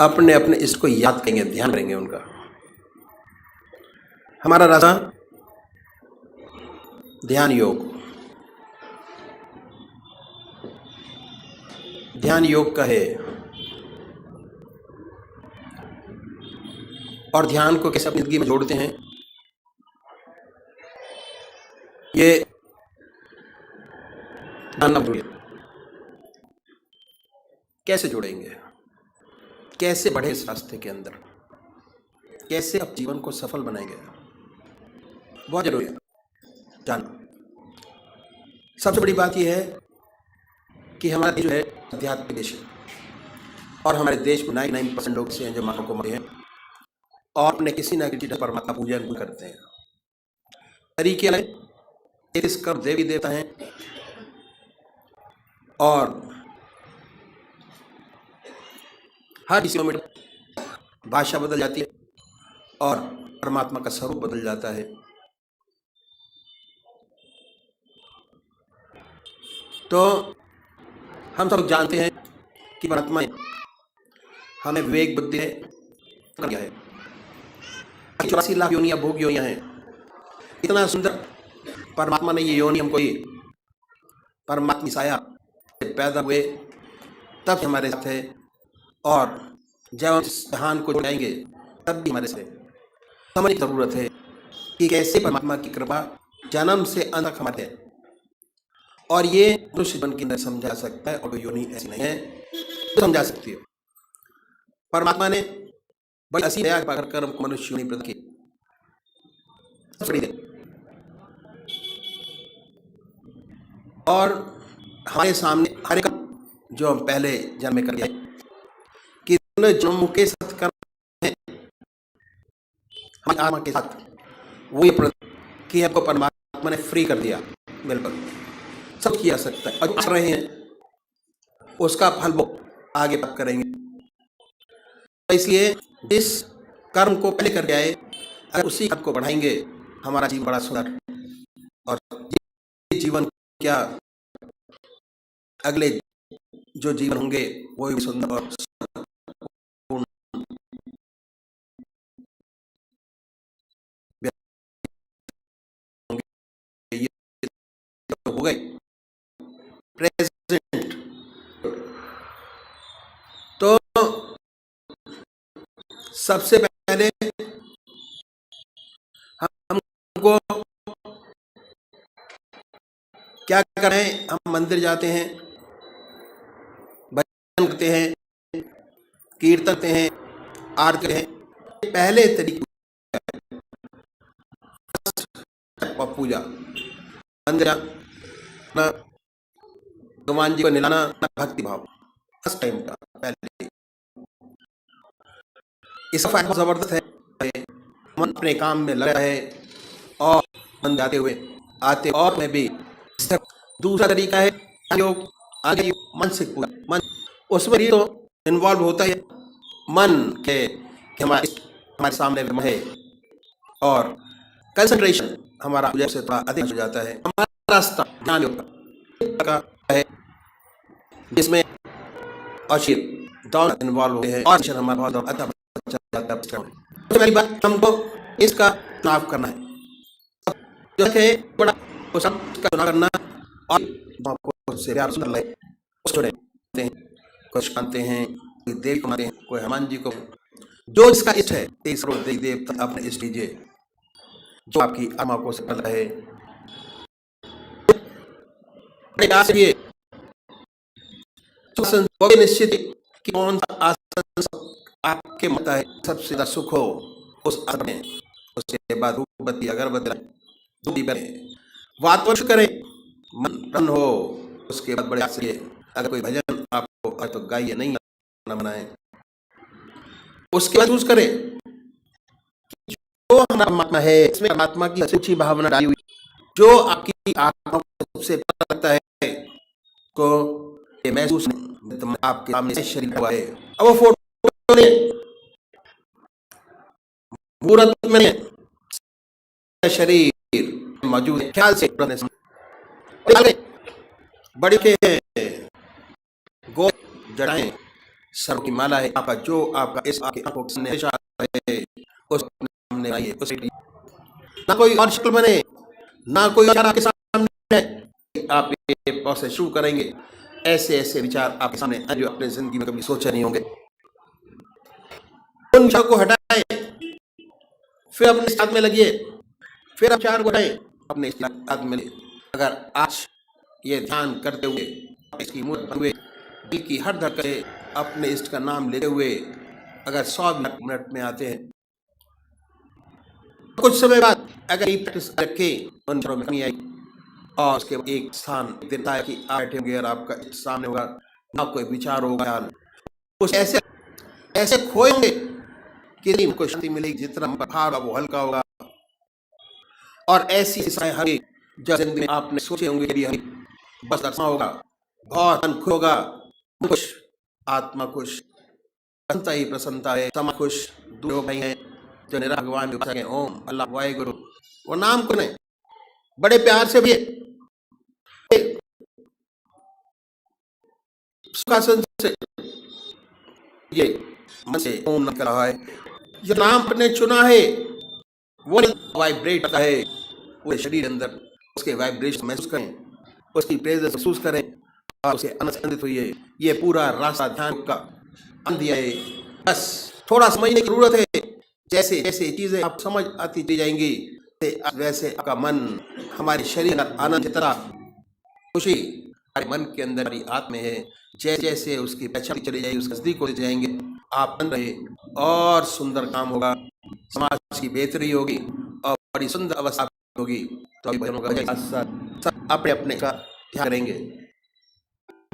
अपने अपने इसको याद करेंगे, ध्यान करेंगे उनका। हमारा रास्ता ध्यान योग, ध्यान योग का है। और ध्यान को कैसे अपनी जिंदगी में जोड़ते हैं, ये जानना जरूरी है। कैसे जोड़ेंगे, कैसे बढ़े इस रास्ते के अंदर, कैसे अब जीवन को सफल बनाएंगे, बहुत जरूरी है जानना। सबसे बड़ी बात यह है कि हमारा देश जो है आध्यात्मिक देश है, और हमारे देश में 99% लोग ऐसे हैं जो माता को मानते हैं और अपने किसी न किसी परमात्मा पूजन करते हैं। तरीके अलग, 33 करोड़ देवी देवता हैं और हर किलोमीटर भाषा बदल जाती है और परमात्मा का स्वरूप बदल जाता है। तो हम सब जानते हैं कि परमात्मा ने हमें विवेक बुद्धि दिया है। 84 लाख योनियां भोग योनियां हैं। इतना सुंदर परमात्मा ने ये योनि हमको दी। परमात्मा साया पैदा हुए तब हमारे साथ है, और जब हम इस जहान को जाएंगे तब भी हमारे साथ समझने की जरूरत है कि कैसे परमात्मा की कृपा जन्म से अंत तक हमारे है, और ये मनुष्य जीवन के अंदर समझा सकता है, और कोई योनि ऐसी नहीं है तो समझा सकती है। परमात्मा ने बड़ी असीम दया पाकर हमको मनुष्य योनि प्रदान की। और हमारे सामने हर एक जो हम पहले जन्म में कर दिया कि जन्म के सत्कर्म हैं हमारी आत्मा के साथ, वो ये कि हमको परमात्मा ने फ्री कर दिया, बिल्कुल सब किया सकता है, और जो कर रहे हैं उसका फल वो आगे प्राप्त करेंगे। तो इसलिए जिस कर्म को पहले करके आए, अगर उसी कर्म को बढ़ाएंगे, हमारा जीवन बड़ा सुंदर, और जीवन क्या अगले जो जीवन होंगे वो भी सुंदर और पूर्ण होंगे। ये हो गए प्रेजेंट। तो सबसे पहले हमको क्या करें, हम मंदिर जाते हैं, भजन करते हैं, कीर्तन करते हैं, आरती करते हैं। पहले तरीके पूजा, मंदिर जाना, भगवान जी को निलाना, भक्ति भाव फर्स्ट टाइम का पहले। इसका फायदा जबरदस्त है। मन अपने काम में लगा है और मन जाते हुए आते, और मैं भी। दूसरा तरीका है योग, आगे मानसिक पूजा। मन उसमें भी तो इन्वॉल्व होता है मन के हमारे सामने है, और कंसंट्रेशन हमारा पूजा से थोड़ा अधिक हो जाता है। हमारा रास्ता ध्यान योग का है, जिसमें अशीर दोनों इन्वॉल्व होते हैं, और हमारा बहुत अच्छा जाता है। तो पहली बात हमको इसका चुनाव करना है, जो है बड़ा उसका चुनाव करना, और से प्यार सुन ले कुछ मानते हैं, कोई देव को मानते हैं, कोई हनुमान जी को, जो इसका इष्ट है। 23 करोड़ देवी देवता अपने इष्ट लीजिए जो आपकी आत्मा को से पता है। निश्चित कि कौन सा आसन आपके मत है सबसे ज्यादा सुख हो, उस आसन में। उसके बाद धूपबत्ती अगरबत्ती वातवश करें, मन प्रसन्न हो। उसके बाद बड़े से अगर कोई भजन आपको तो गाइए, नहीं बनाए। उसके बाद यूज करें जो हमारा परमात्मा है, इसमें परमात्मा की अच्छी भावना डाली हुई, जो आपकी आत्मा को सबसे पता है को ये महसूस आपके सामने शरीर हुआ है। अब वो फोटो ने मूर्त में शरीर मौजूद है, ख्याल से बड़ी के गो जड़ाएं सर्व की माला है। आपका जो आपका इस आपकी आंखों के सामने हमेशा है, उस सामने आइए, उस ना कोई और शक्ल बने, ना कोई और आपके सामने है। आप ये प्रोसेस शुरू करेंगे, ऐसे ऐसे विचार आपके सामने आए जो अपने जिंदगी में कभी सोचे नहीं होंगे। उन विचारों को हटाएं, फिर अपने साथ में लगिए, फिर आप विचार को हटाएं, अपने साथ में लगिए। अगर आज ये ध्यान करते हुए इसकी मूर्त हुए दिल की हर धड़कन अपने इष्ट का नाम लेते हुए अगर 100 मिनट में आते हैं, कुछ समय बाद अगर ये प्रैक्टिस रखे उन विचारों में कमी आई और उसके एक स्थान दिन है कि आप बैठे होंगे और आपका सामने होगा, ना कोई विचार होगा, कुछ ऐसे ऐसे खोए होंगे कि नहीं कोई शांति मिलेगी, जितना भार वो हल्का होगा। और ऐसी दिशाएं हरी जब जिंदगी में आपने सोचे होंगे कि हरी बस दर्शन होगा, बहुत मन खुश होगा, खुश, आत्मा खुश, प्रसन्नता ही प्रसन्नता है, समा खुश, दूर भाई है जो निरा भगवान के पास ओम अल्लाह वाहेगुरु वो नाम को नहीं बड़े प्यार से भी सुखासन से ये मन से ओम निकल रहा है। जो नाम आपने चुना है वो वाइब्रेट करता है पूरे शरीर अंदर, उसके वाइब्रेशन महसूस करें, उसकी प्रेजेंस महसूस करें और उसे आनंदित हुई है। ये पूरा रास्ता ध्यान का दिया है, बस थोड़ा समझने की जरूरत है। जैसे जैसे चीजें आप समझ आती चली जाएंगी वैसे आपका मन हमारे शरीर का आनंद की तरह खुशी हमारे मन के अंदर हमारी आत्मा है, जैसे जैसे उसकी पहचान चली जाएगी, उसके नजदीक होते जाएंगे, आप बन रहे और सुंदर काम होगा, समाज की बेहतरी होगी और बड़ी सुंदर अवस्था होगी। तो अभी भजनों का सब अपने अपने का ध्यान करेंगे।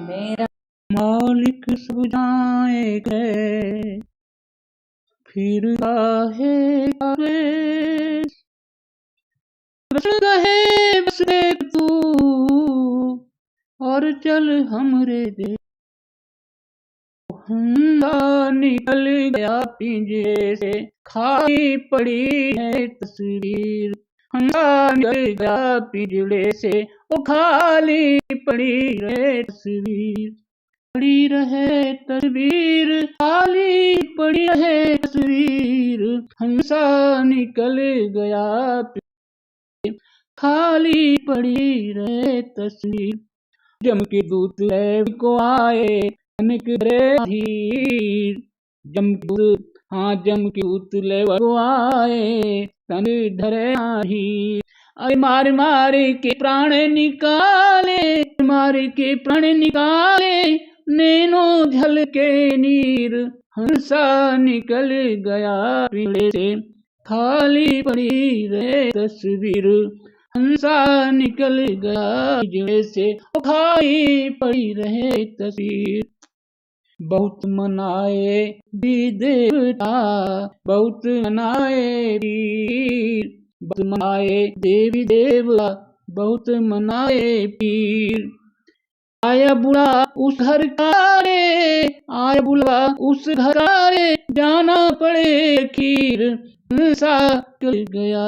मेरा मालिक सब जाए गए, फिर काहे कावेश, बस गहे बस देख तू और चल हमरे दे। हंगा निकल गया पिंजरे से, खाली पड़ी है तस्वीर। हंगा निकल गया पिंजरे से, वो खाली पड़ी है तस्वीर। पड़ी रहे तस्वीर, खाली पड़ी रहे तस्वीर। हंसा निकल गया खाली पड़ी रहे तस्वीर। जम के दूत है को आए तनिक रे धीर। जम के दूत ले को आए तन धरे धीर। अरे मार मार के प्राण निकाले, मार के प्राण निकाले, नैनो झल के नीर। हंसा निकल गया पिंजरे से, खाली पड़ी रे तस्वीर। हंसा निकल गया पिंजरे से, खाली पड़ी रहे तस्वीर। बहुत मनाए भी देवता, बहुत मनाए वीर, बहुत मनाए देवी देवता, बहुत मनाए पीर। आया बुढ़ा उस घर का रे, आया बुढ़ा उस घर का रे, जाना पड़े खीर। हंसा निकल गया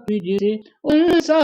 पिंजरे, हंसा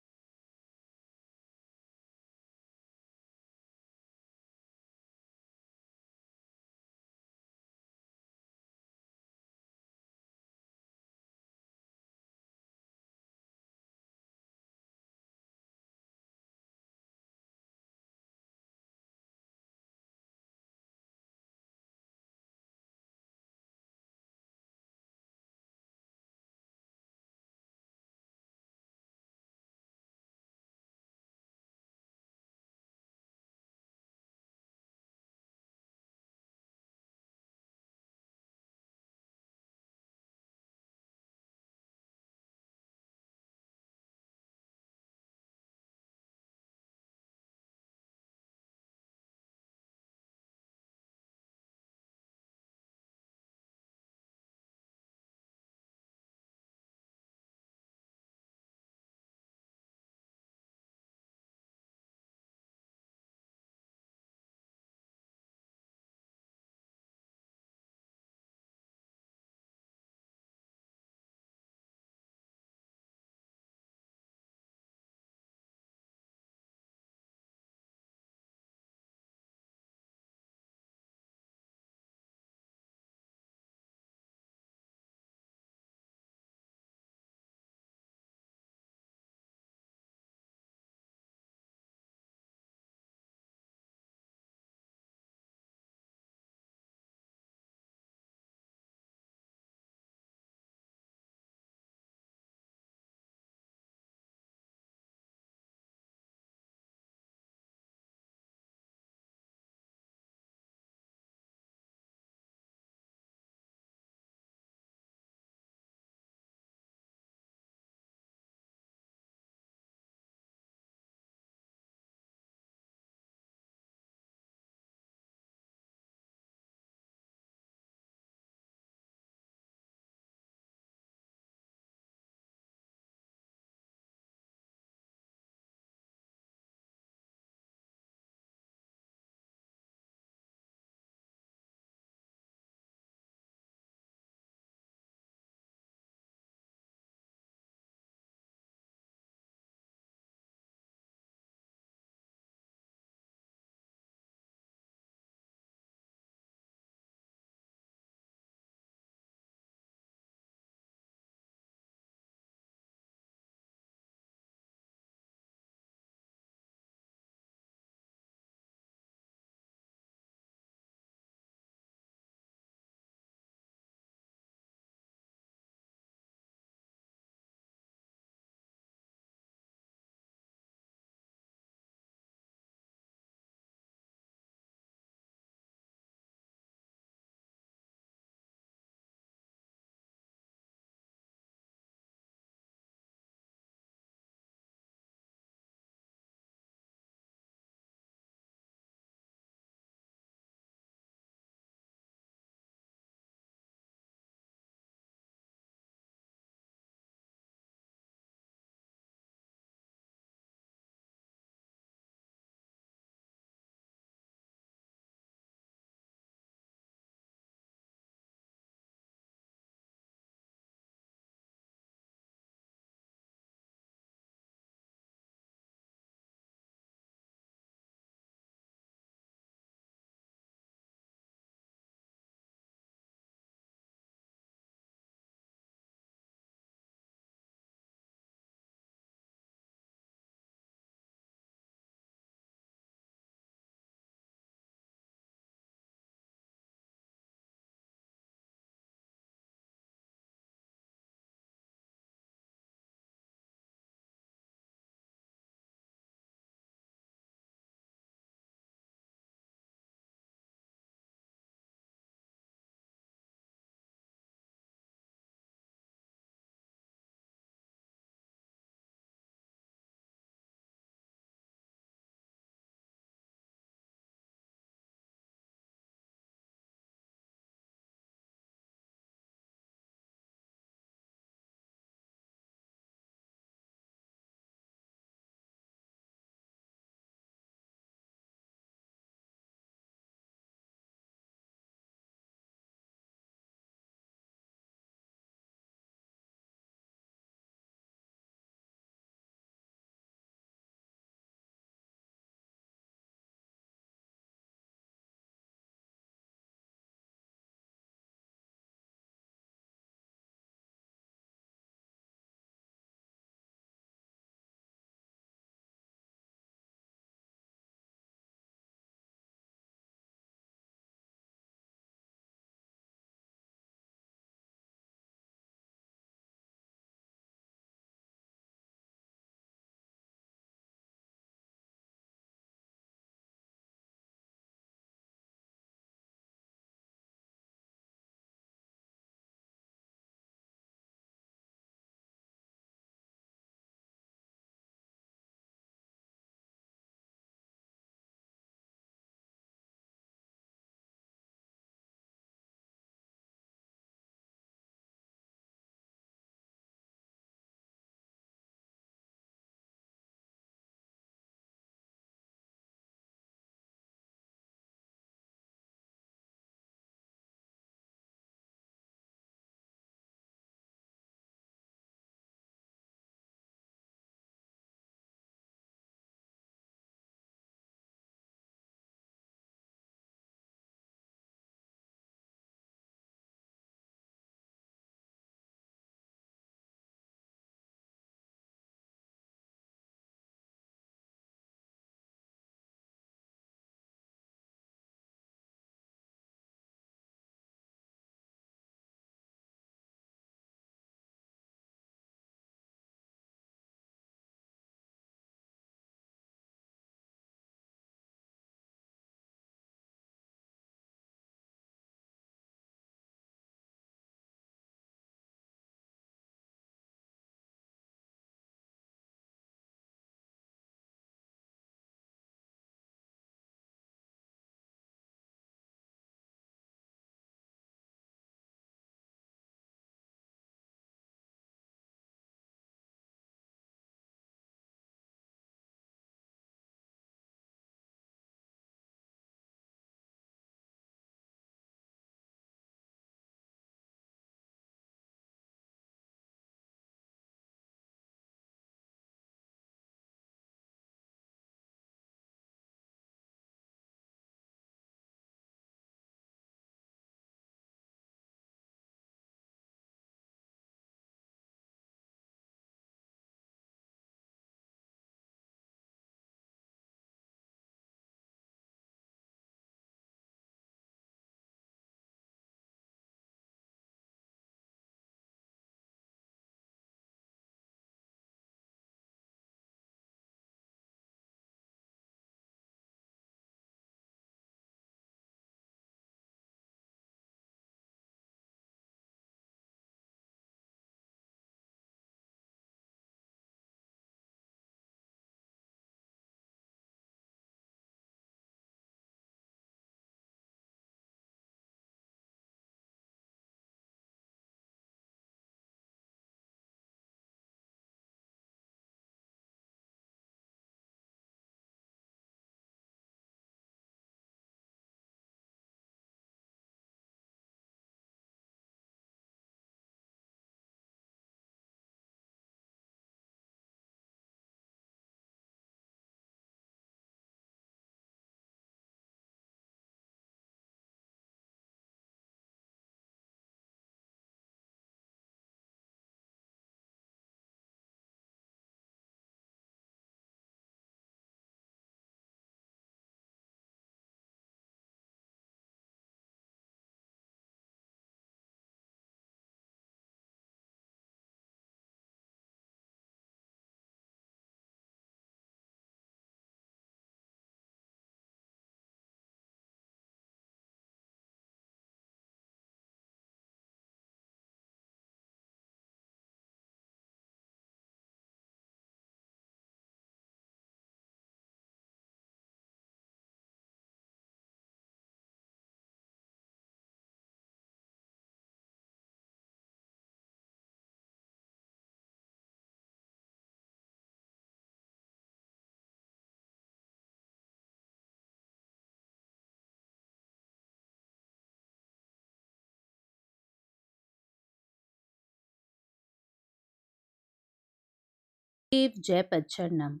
जयपद शरणम।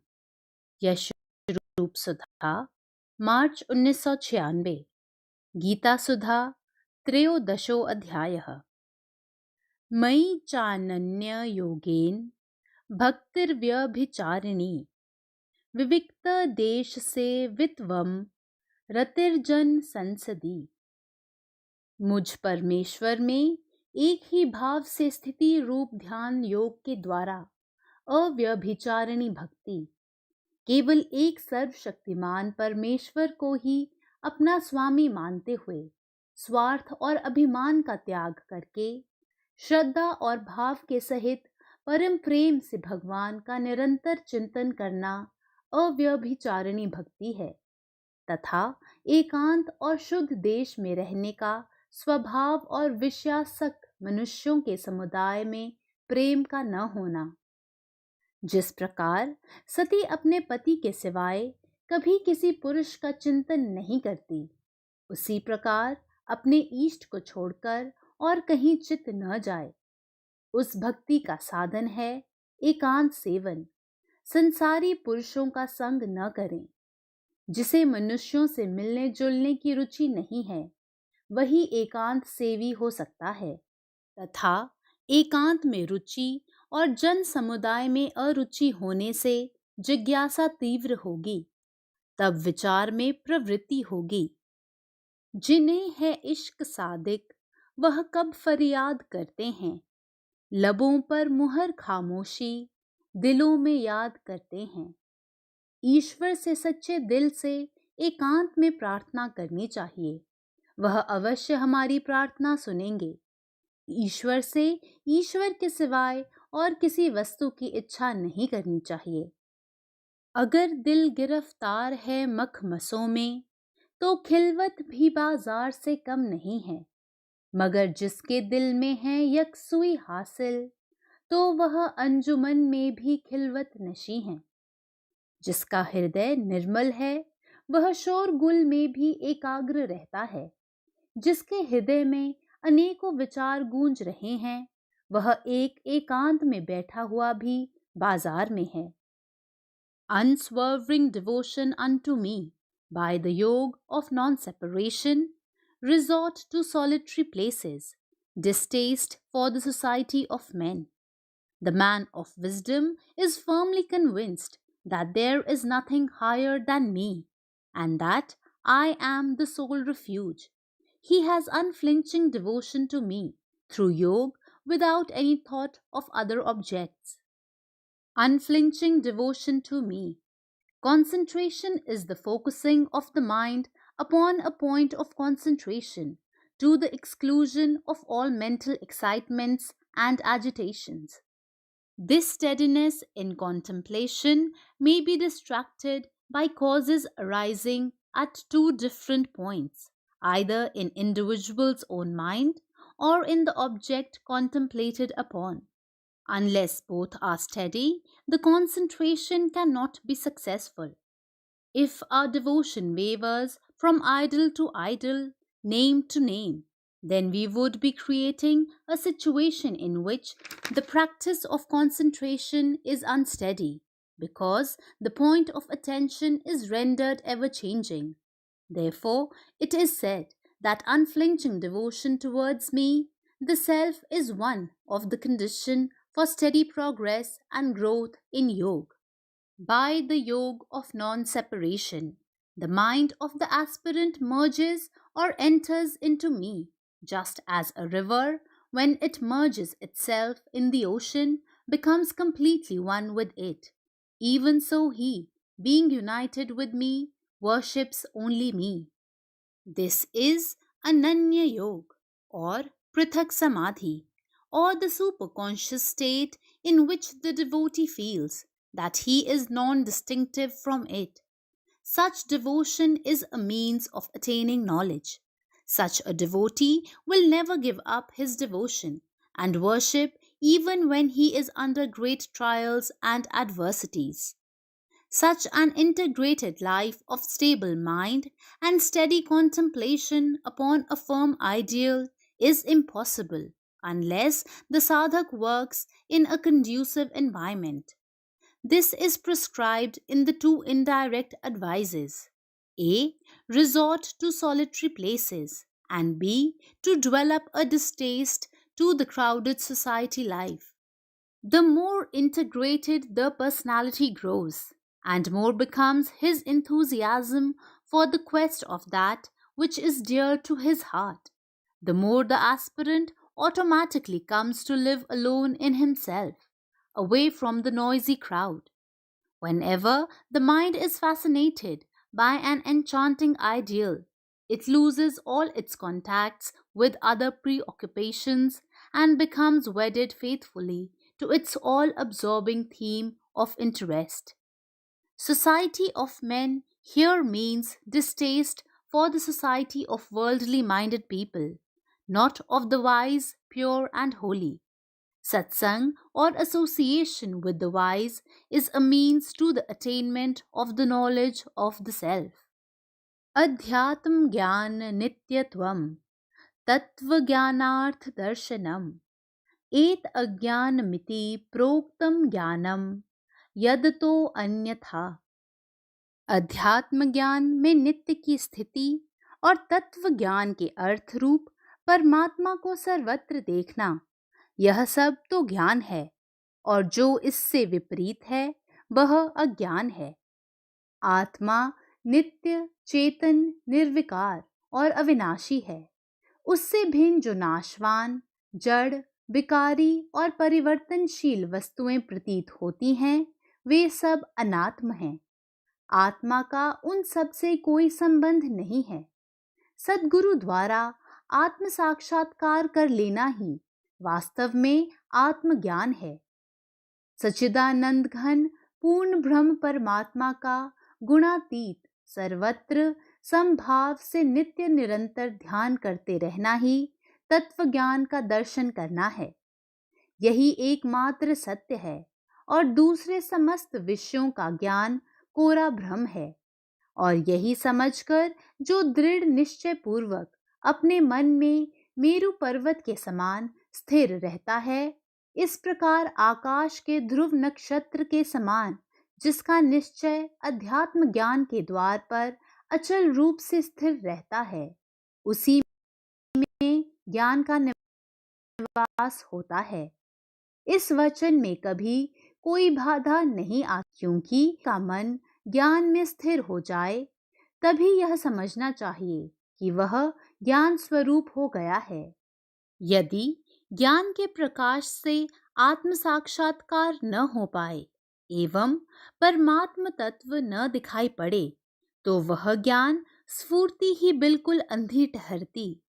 यश रूप सुधा, मार्च 1996। गीता सुधा, त्रयोदशो अध्यायः। मयि चानन्य योगेन भक्तिर्व्यभिचारिणी, विविक्त देश से वित्वम रतिर्जन संसदी। मुझ परमेश्वर में एक ही भाव से स्थिति रूप ध्यान योग के द्वारा अव्यभिचारिणी भक्ति केवल एक सर्वशक्तिमान परमेश्वर को ही अपना स्वामी मानते हुए स्वार्थ और अभिमान का त्याग करके श्रद्धा और भाव के सहित परम प्रेम से भगवान का निरंतर चिंतन करना अव्यभिचारिणी भक्ति है, तथा एकांत और शुद्ध देश में रहने का स्वभाव और विषयासक्त मनुष्यों के समुदाय में प्रेम का न होना। जिस प्रकार सती अपने पति के सिवाय कभी किसी पुरुष का चिंतन नहीं करती, उसी प्रकार अपने इष्ट को छोड़कर और कहीं चित्त न जाए। उस भक्ति का साधन है एकांत सेवन। संसारी पुरुषों का संग न करें। जिसे मनुष्यों से मिलने जुलने की रुचि नहीं है, वही एकांत सेवी हो सकता है, तथा एकांत में रुचि और जन समुदाय में अरुचि होने से जिज्ञासा तीव्र होगी, तब विचार में प्रवृत्ति होगी। जिन्हें है इश्क सादिक, वह कब फरियाद करते हैं। लबों पर मुहर खामोशी, दिलों में याद करते हैं। ईश्वर से सच्चे दिल से एकांत में प्रार्थना करनी चाहिए। वह अवश्य हमारी प्रार्थना सुनेंगे। ईश्वर से ईश्वर के सिवाय और किसी वस्तु की इच्छा नहीं करनी चाहिए। अगर दिल गिरफ्तार है मखमसों में, तो खिलवत भी बाजार से कम नहीं है। मगर जिसके दिल में है यकसुई हासिल, तो वह अंजुमन में भी खिलवत नशी है। जिसका हृदय निर्मल है, वह शोरगुल में भी एकाग्र रहता है। जिसके हृदय में अनेकों विचार गूंज रहे हैं, वह एक एकांत में बैठा हुआ भी बाजार में है। Unswerving devotion unto me by the yoke of non-separation, resort to solitary places, distaste for the society of men. The man of wisdom is firmly convinced that there is nothing higher than me, and that I am the sole refuge. He has unflinching devotion to me through yoga without any thought of other objects. Unflinching devotion to me. Concentration is the focusing of the mind upon a point of concentration to the exclusion of all mental excitements and agitations. This steadiness in contemplation may be distracted by causes arising at two different points, either in individual's own mind or in the object contemplated upon. Unless both are steady, the concentration cannot be successful. If our devotion wavers from idol to idol, name to name, then we would be creating a situation in which the practice of concentration is unsteady, because the point of attention is rendered ever changing. Therefore, it is said that unflinching devotion towards me, the self, is one of the condition for steady progress and growth in yoga. By the yoga of non-separation, the mind of the aspirant merges or enters into me, just as a river, when it merges itself in the ocean, becomes completely one with it. Even so he, being united with me, worships only me. This is Ananya Yoga, or Prithak Samadhi, or the superconscious state in which the devotee feels that he is non-distinctive from it. Such devotion is a means of attaining knowledge. Such a devotee will never give up his devotion and worship even when he is under great trials and adversities. Such an integrated life of stable mind and steady contemplation upon a firm ideal is impossible unless the sadhak works in a conducive environment. This is prescribed in the two indirect advices: A. Resort to solitary places, and B. To develop a distaste to the crowded society life. The more integrated the personality grows, and more becomes his enthusiasm for the quest of that which is dear to his heart, the more the aspirant automatically comes to live alone in himself, away from the noisy crowd. Whenever the mind is fascinated by an enchanting ideal, it loses all its contacts with other preoccupations and becomes wedded faithfully to its all absorbing theme of interest. Society of men here means distaste for the society of worldly minded people, not of the wise, pure, and holy. Satsang or association with the wise is a means to the attainment of the knowledge of the self. Adhyatm Gyan Nityatvam Tattva Gyanarth Darshanam Et Agyanamiti Proktam Gyanam Yadato Anyatha। अध्यात्म ज्ञान में नित्य की स्थिति और तत्व ज्ञान के अर्थ रूप परमात्मा को सर्वत्र देखना, यह सब तो ज्ञान है, और जो इससे विपरीत है वह अज्ञान है। आत्मा नित्य, चेतन, निर्विकार और अविनाशी है। उससे भिन्न जो नाशवान, जड़, विकारी और परिवर्तनशील वस्तुएं प्रतीत होती हैं, वे सब अनात्म हैं। आत्मा का उन सब से कोई संबंध नहीं है। सद्गुरु द्वारा आत्म साक्षात्कार कर लेना ही वास्तव में आत्मज्ञान है। सच्चिदानंद घन पूर्ण ब्रह्म परमात्मा का गुणातीत सर्वत्र समभाव से नित्य निरंतर ध्यान करते रहना ही तत्व ज्ञान का दर्शन करना है। यही एकमात्र सत्य है, और दूसरे समस्त विषयों का ज्ञान कोरा भ्रम है। और यही समझकर जो दृढ़ निश्चय पूर्वक अपने मन में मेरु पर्वत के समान स्थिर रहता है, इस प्रकार आकाश के ध्रुव नक्षत्र के समान जिसका निश्चय अध्यात्म ज्ञान के द्वार पर अचल रूप से स्थिर रहता है, उसी में ज्ञान का निवास होता है। इस वचन में कभी कोई बाधा नहीं आती, क्योंकि का मन ज्ञान में स्थिर हो जाए तभी यह समझना चाहिए कि वह ज्ञान स्वरूप हो गया है। यदि ज्ञान के प्रकाश से आत्म साक्षात्कार न हो पाए एवं परमात्म तत्व न दिखाई पड़े, तो वह ज्ञान स्फूर्ति ही बिल्कुल अंधी ठहरती।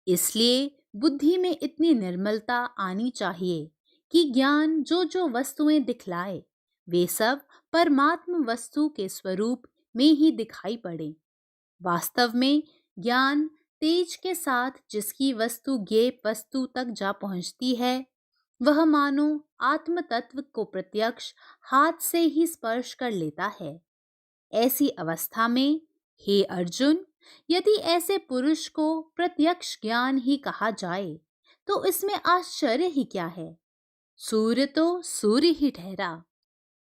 इसलिए बुद्धि में इतनी निर्मलता आनी चाहिए कि ज्ञान जो जो वस्तुएं दिखलाए वे सब परमात्म वस्तु के स्वरूप में ही दिखाई पड़े। वास्तव में ज्ञान तेज के साथ जिसकी वस्तु ज्ञेय वस्तु तक जा पहुंचती है, वह मानो आत्म तत्व को प्रत्यक्ष हाथ से ही स्पर्श कर लेता है। ऐसी अवस्था में हे अर्जुन, यदि ऐसे पुरुष को प्रत्यक्ष ज्ञान ही कहा जाए तो इसमें आश्चर्य ही क्या है। सूर्य तो सूर्य ही ठहरा,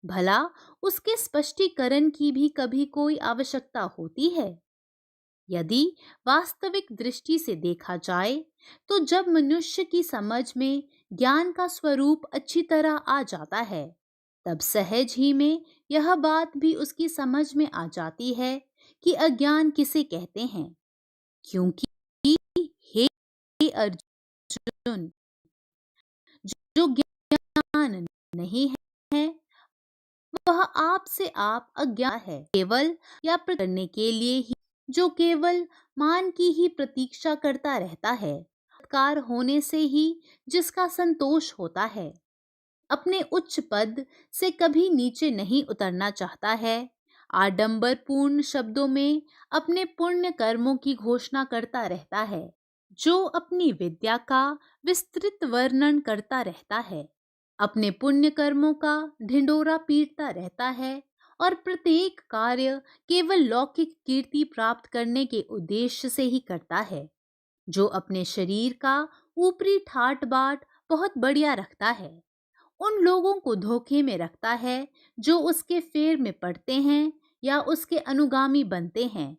भला उसके स्पष्टीकरण की भी कभी कोई आवश्यकता होती है? यदि वास्तविक दृष्टि से देखा जाए तो जब मनुष्य की समझ में ज्ञान का स्वरूप अच्छी तरह आ जाता है, तब सहज ही में यह बात भी उसकी समझ में आ जाती है कि अज्ञान किसे कहते हैं। क्योंकि हे अर्जुन, जो ज्ञान नहीं है वह आप से आप अज्ञान है। केवल या करने के लिए ही जो केवल मान की ही प्रतीक्षा करता रहता है, सत्कार होने से ही जिसका संतोष होता है, अपने उच्च पद से कभी नीचे नहीं उतरना चाहता है, आडंबर पूर्ण शब्दों में अपने पुण्य कर्मों की घोषणा करता रहता है, जो अपनी विद्या का विस्तृत वर्णन करता रहता है, अपने पुण्य कर्मों का ढिंडोरा पीटता रहता है और प्रत्येक कार्य केवल लौकिक कीर्ति प्राप्त करने के उद्देश्य से ही करता है, जो अपने शरीर का ऊपरी ठाट बाट बहुत बढ़िया रखता है, उन लोगों को धोखे में रखता है जो उसके फेर में पड़ते हैं या उसके अनुगामी बनते हैं।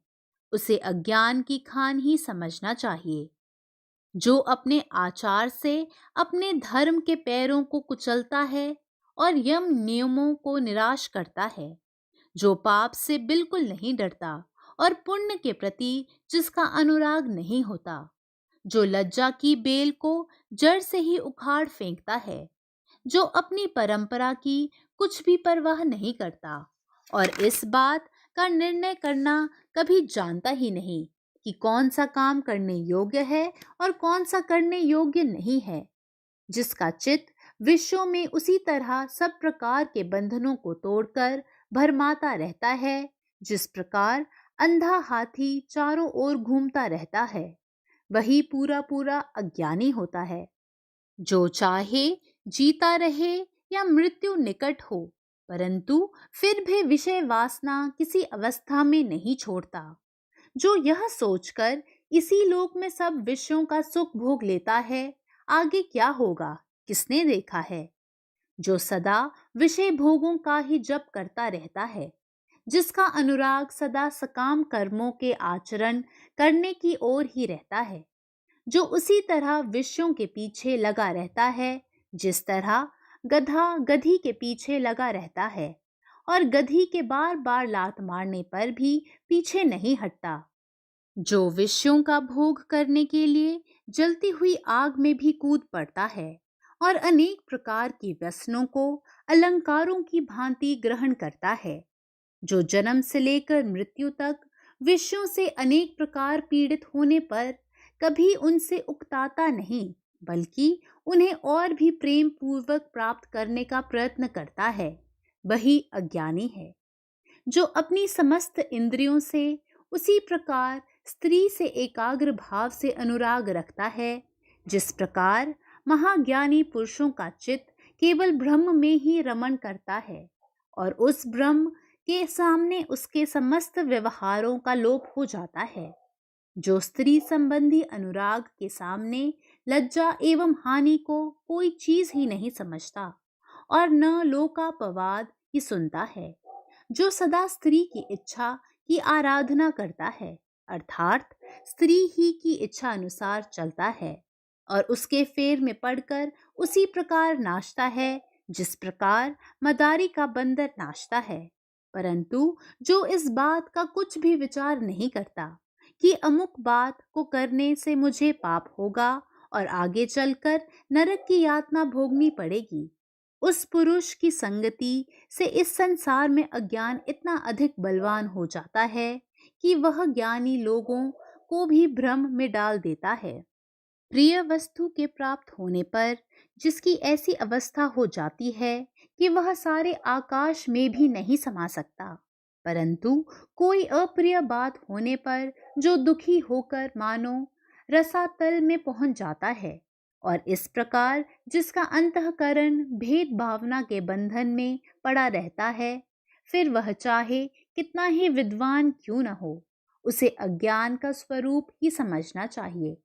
उसे अज्ञान की खान ही समझना चाहिए। जो अपने आचार से अपने धर्म के पैरों को कुचलता है और यम नियमों को निराश करता है, जो पाप से बिल्कुल नहीं डरता और पुण्य के प्रति जिसका अनुराग नहीं होता, जो लज्जा की बेल को जड़ से ही उखाड़ फेंकता है, जो अपनी परंपरा की कुछ भी परवाह नहीं करता और इस बात का निर्णय करना कभी जानता ही नहीं कि कौन सा काम करने योग्य है और कौन सा करने योग्य नहीं है, जिसका चित्त विश्व में उसी तरह सब प्रकार के बंधनों को तोड़कर भरमाता रहता है जिस प्रकार अंधा हाथी चारों ओर घूमता रहता है, वही पूरा पूरा अज्ञानी होता है। जो चाहे जीता रहे या मृत्यु निकट हो, परंतु फिर भी विषय वासना किसी अवस्था में नहीं छोड़ता। जो यह सोचकर इसी लोक में सब विषयों का सुख भोग लेता है, आगे क्या होगा किसने देखा है। जो सदा विषय भोगों का ही जप करता रहता है, जिसका अनुराग सदा सकाम कर्मों के आचरण करने की ओर ही रहता है, जो उसी तरह विषयों के पीछे लगा रहता है जिस तरह गधा गधी के पीछे लगा रहता है और गधी के बार बार लात मारने पर भी पीछे नहीं हटता, जो विषयों का भोग करने के लिए जलती हुई आग में भी कूद पड़ता है और अनेक प्रकार की व्यसनों को अलंकारों की भांति ग्रहण करता है, जो जन्म से लेकर मृत्यु तक विषयों से अनेक प्रकार पीड़ित होने पर कभी उनसे उकताता नहीं, बल्कि उन्हें और भी प्रेम पूर्वक प्राप्त करने का प्रयत्न करता है, वही अज्ञानी है। जो अपनी समस्त इंद्रियों से उसी प्रकार स्त्री से एकाग्र भाव से अनुराग रखता है जिस प्रकार महाज्ञानी पुरुषों का चित्त केवल ब्रह्म में ही रमण करता है और उस ब्रह्म के सामने उसके समस्त व्यवहारों का लोप हो जाता है। जो स्त्री संबंधी अनुराग के सामने लज्जा एवं हानि को कोई चीज ही नहीं समझता और न लोकापवाद ही सुनता है, जो सदा स्त्री की इच्छा की आराधना करता है, अर्थात स्त्री ही की इच्छा अनुसार चलता है और उसके फेर में पड़कर उसी प्रकार नाचता है जिस प्रकार मदारी का बंदर नाचता है, परंतु जो इस बात का कुछ भी विचार नहीं करता कि अमुक बात को करने से मुझे पाप होगा और आगे चलकर नरक की यातना भोगनी पड़ेगी, उस पुरुष की संगति से इस संसार में अज्ञान इतना अधिक बलवान हो जाता है कि वह ज्ञानी लोगों को भी भ्रम में डाल देता है। प्रिय वस्तु के प्राप्त होने पर जिसकी ऐसी अवस्था हो जाती है कि वह सारे आकाश में भी नहीं समा सकता, परंतु कोई अप्रिय बात होने पर जो दुखी होकर मानो रसातल में पहुंच जाता है और इस प्रकार जिसका अंतःकरण भेद भावना के बंधन में पड़ा रहता है, फिर वह चाहे कितना ही विद्वान क्यों न हो, उसे अज्ञान का स्वरूप ही समझना चाहिए।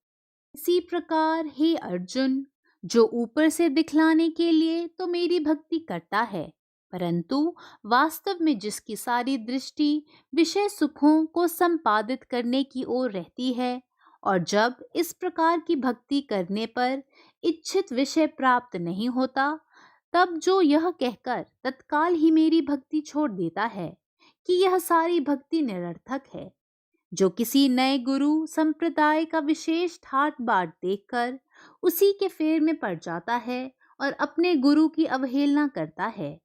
इसी प्रकार हे अर्जुन, जो ऊपर से दिखलाने के लिए तो मेरी भक्ति करता है, परंतु वास्तव में जिसकी सारी दृष्टि विषय सुखों को संपादित करने की ओर रहती है, और जब इस प्रकार की भक्ति करने पर इच्छित विषय प्राप्त नहीं होता, तब जो यह कहकर तत्काल ही मेरी भक्ति छोड़ देता है कि यह सारी भक्ति निरर्थक है, जो किसी नए गुरु संप्रदाय का विशेष ठाट बाट देखकर उसी के फेर में पड़ जाता है और अपने गुरु की अवहेलना करता है,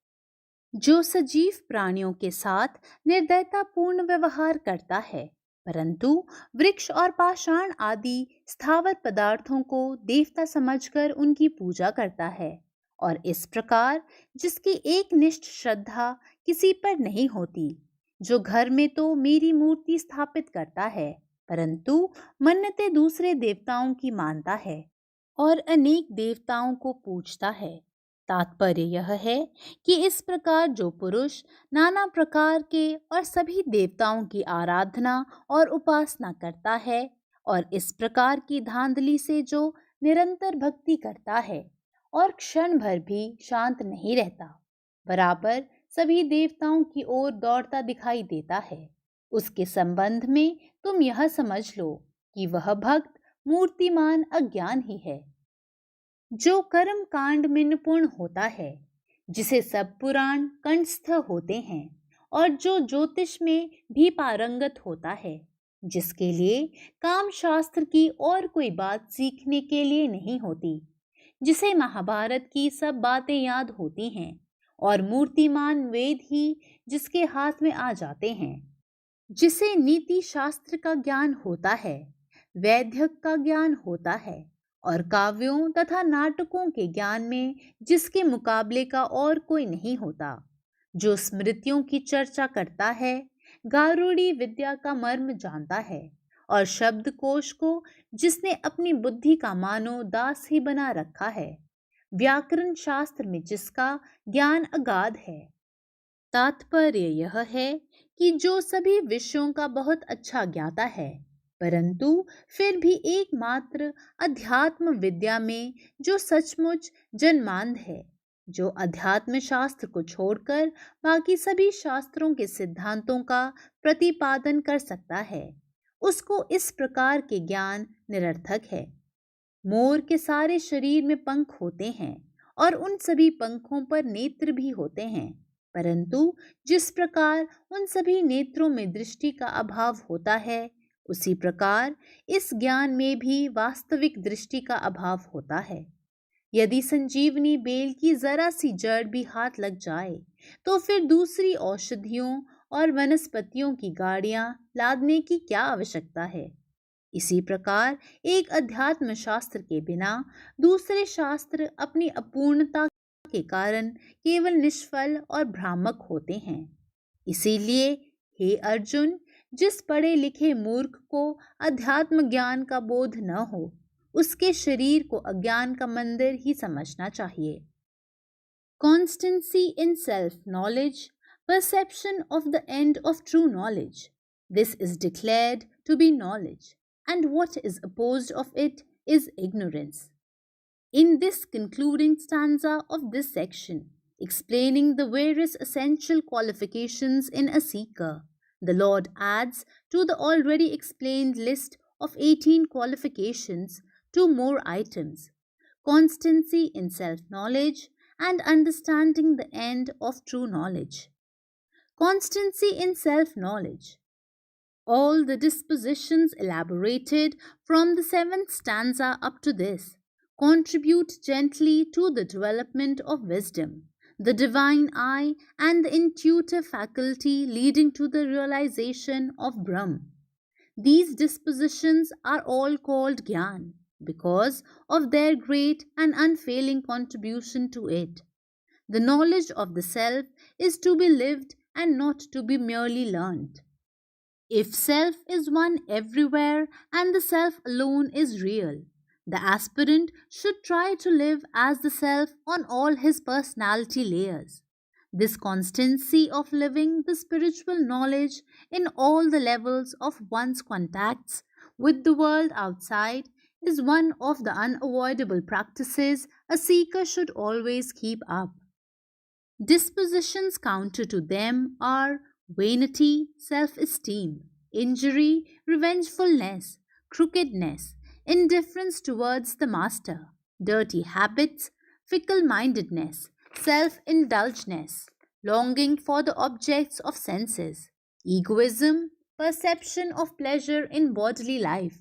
जो सजीव प्राणियों के साथ निर्दयतापूर्ण व्यवहार करता है, परंतु वृक्ष और पाषाण आदि स्थावर पदार्थों को देवता समझकर उनकी पूजा करता है, और इस प्रकार जिसकी एकनिष्ठ श्रद्धा किसी पर नहीं होती, जो घर में तो मेरी मूर्ति स्थापित करता है, परंतु मन्नते दूसरे देवताओं की मानता है और अनेक देवताओं को पूजता है। तात्पर्य यह है कि इस प्रकार जो पुरुष नाना प्रकार के और सभी देवताओं की आराधना और उपासना करता है और इस प्रकार की धांधली से जो निरंतर भक्ति करता है और क्षण भर भी शांत नहीं रहता, बराबर सभी देवताओं की ओर दौड़ता दिखाई देता है, उसके संबंध में तुम यह समझ लो कि वह भक्त मूर्तिमान अज्ञान ही है। जो कर्म कांड में निपुण होता है, जिसे सब पुराण कंठस्थ होते हैं, और जो ज्योतिष में भी पारंगत होता है, जिसके लिए काम शास्त्र की और कोई बात सीखने के लिए नहीं होती, जिसे महाभारत की सब बातें याद होती हैं और मूर्तिमान वेद ही जिसके हाथ में आ जाते हैं, जिसे नीति शास्त्र का ज्ञान होता है, वैद्यक का ज्ञान होता है और काव्यों तथा नाटकों के ज्ञान में जिसके मुकाबले का और कोई नहीं होता, जो स्मृतियों की चर्चा करता है, गारुड़ी विद्या का मर्म जानता है और शब्दकोश को जिसने अपनी बुद्धि का मानो दास ही बना रखा है, व्याकरण शास्त्र में जिसका ज्ञान अगाध है। तात्पर्य यह है कि जो सभी विषयों का बहुत अच्छा ज्ञाता है, परंतु फिर भी एकमात्र अध्यात्म विद्या में जो सचमुच जन्मांध है, जो अध्यात्म शास्त्र को छोड़कर बाकी सभी शास्त्रों के सिद्धांतों का प्रतिपादन कर सकता है, उसको इस प्रकार के ज्ञान निरर्थक है। मोर के सारे शरीर में पंख होते हैं और उन सभी पंखों पर नेत्र भी होते हैं, परंतु जिस प्रकार उन सभी नेत्रों में दृष्टि का अभाव होता है, उसी प्रकार इस ज्ञान में भी वास्तविक दृष्टि का अभाव होता है। यदि संजीवनी बेल की जरा सी जड़ भी हाथ लग जाए, तो फिर दूसरी औषधियों और वनस्पतियों की गाड़ियां लादने की क्या आवश्यकता है। इसी प्रकार एक अध्यात्म शास्त्र के बिना दूसरे शास्त्र अपनी अपूर्णता के कारण केवल निष्फल और भ्रामक होते हैं। इसीलिए हे अर्जुन, जिस पढ़े लिखे मूर्ख को अध्यात्म ज्ञान का बोध न हो, उसके शरीर को अज्ञान का मंदिर ही समझना चाहिए। Constancy in self-knowledge, perception of the end of true knowledge. This is declared to be knowledge, and what is opposed of it is ignorance. In this concluding stanza of this section, explaining the various essential qualifications in a seeker, the Lord adds to the already explained list of 18 qualifications 2 more items: constancy in self-knowledge and understanding the end of true knowledge. Constancy in self-knowledge. All the dispositions elaborated from the 7th stanza up to this contribute gently to the development of wisdom, the divine eye, and the intuitive faculty leading to the realization of Brahm. These dispositions are all called Gyan because of their great and unfailing contribution to it. The knowledge of the self is to be lived and not to be merely learnt. If self is one everywhere and the self alone is real, the aspirant should try to live as the self on all his personality layers. This constancy of living the spiritual knowledge in all the levels of one's contacts with the world outside is one of the unavoidable practices a seeker should always keep up. Dispositions counter to them are vanity, self-esteem, injury, revengefulness, crookedness, indifference towards the master, dirty habits, fickle-mindedness, self-indulgence, longing for the objects of senses, egoism, perception of pleasure in bodily life,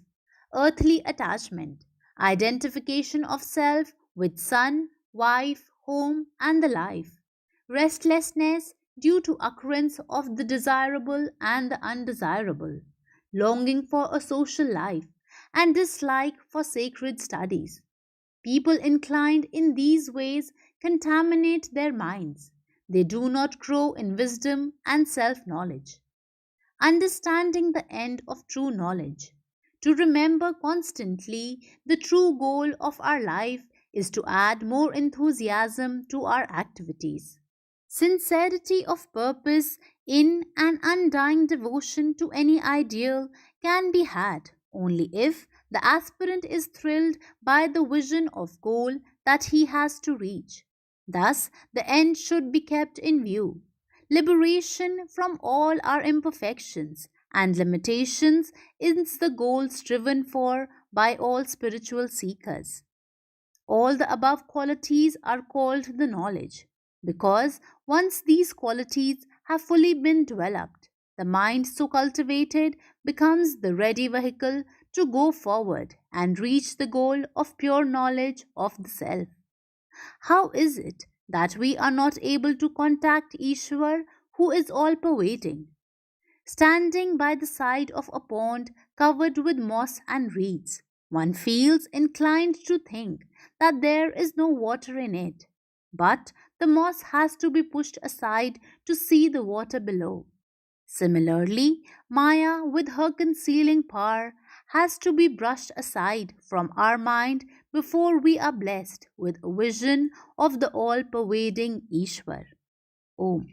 earthly attachment, identification of self with son, wife, home, and the life, restlessness due to occurrence of the desirable and the undesirable, longing for a social life, and dislike for sacred studies. People inclined in these ways contaminate their minds. They do not grow in wisdom and self knowledge. Understanding the end of true knowledge. To remember constantly the true goal of our life is to add more enthusiasm to our activities. Sincerity of purpose in an undying devotion to any ideal can be had only if the aspirant is thrilled by the vision of goal that he has to reach. Thus, the end should be kept in view. Liberation from all our imperfections and limitations is the goal striven for by all spiritual seekers. All the above qualities are called the knowledge, because once these qualities have fully been developed, the mind so cultivated becomes the ready vehicle to go forward and reach the goal of pure knowledge of the self. How is it that we are not able to contact Ishwar, who is all pervading? Standing by the side of a pond covered with moss and reeds, one feels inclined to think that there is no water in it. But the moss has to be pushed aside to see the water below. Similarly, Maya, with her concealing power, has to be brushed aside from our mind before we are blessed with a vision of the all pervading Ishwar. Om.